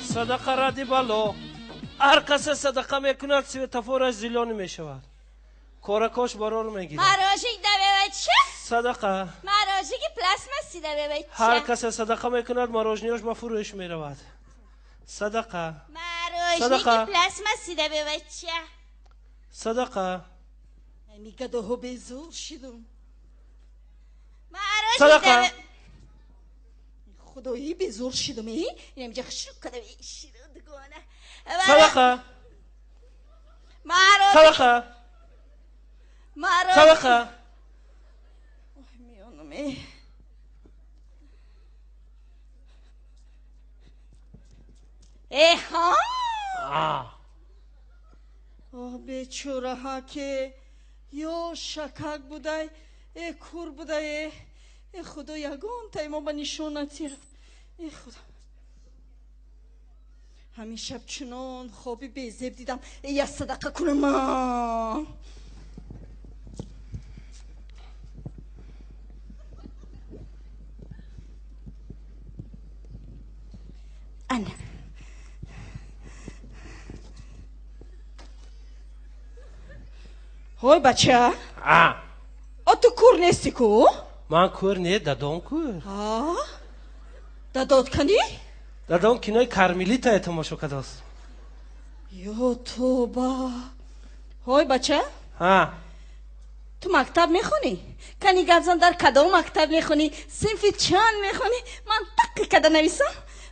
صدقه ردی بلو. هر کس صدقه میکند سویتفورش زیلانی میشود. کارکاش برار میگیرد. مراجعی ده بچه. صدقه. مراجعی پلاسماسی ده بچه. هر کس صدقه میکند مراجعیش به فروش میرود. صدقه. مراجعی پلاسماسی ده بچه. صدقه. میگه ده بیزور شدم. صدقه. خدایی بیزور شدم ای؟ اینم جا خشوک کده شیرد گونه. صدقه. صدقه. صدقه. میانم ای. ها؟ بیچاره ها که یا شکک بودای ای کور بودای ای خدا یگان تای ما به نشانتی رفت ای خدا همین شب چنان خوابی بیزیب دیدم ای صدقه کنم ما انا های بچه تو کور نیستی کو؟ من کور نه دادون کور. داداد کنی؟ دادون کینای کرمیلی تا تماشا کداست. یا توبه. های بچه؟ تو مکتب میخونی؟ کنی گفزن در کدام مکتب میخونی؟ صنفی چند میخونی؟ من تقی کده نویسم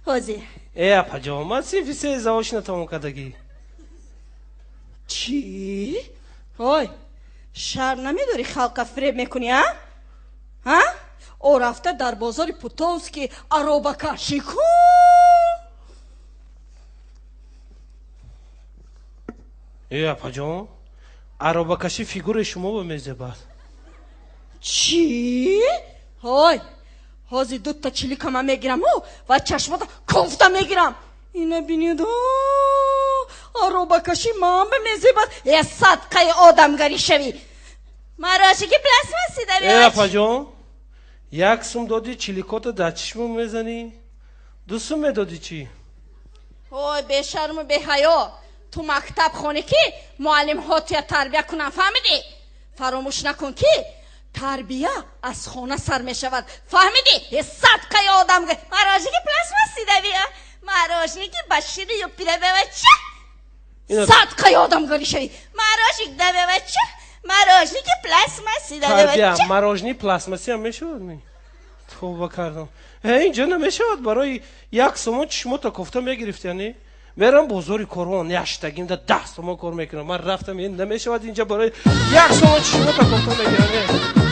حاضی ای اپا جا من صنفی سه ازاوش نتامون کدگی. چی؟ های شر نمیداری خلق فریب میکنی ها؟ او رفته در بازار پوتوس که عروبه کشی کن ای اپا جا عروبه کشی فیگور شما با میزه بعد. چی؟ های حاضی دوتا چلیک همه میگیرم و چشماتا کفته میگیرم اینه بینید عروبه کشی ما هم به میزه بعد یه صدقه آدمگری شوی مراجعی پلاسماسی ده ای اپا جا یک سوم دادی چلیکات در چشمون میزنی؟ دو سوم میدادی چی؟ اوه به شرم و به حیا تو مکتب خونه که معلم ها توی تربیه کنن فهمیدی؟ فراموش نکن که تربیه از خونه سر می شود فهمیدی؟ یه صدقه آدم گه مراجعی پلاسماسی ده بیا مراجعی که بشیری یا پیره به بچه صدقه آدم گری شوی مراجعی ده به بچه مراجعی که پلاسماسی ده به بچه مراجعی پلاسماسی هم میشود توبه کردم اینجا نمیشود برای یک سوم چشمو تا کفته میگرفت یعنی میرم بازاری کاروان یشتگیم ده 10 سوم کار میکنم من رفتم این نمیشود اینجا برای یک سوم چشمو تا کفته میگیرم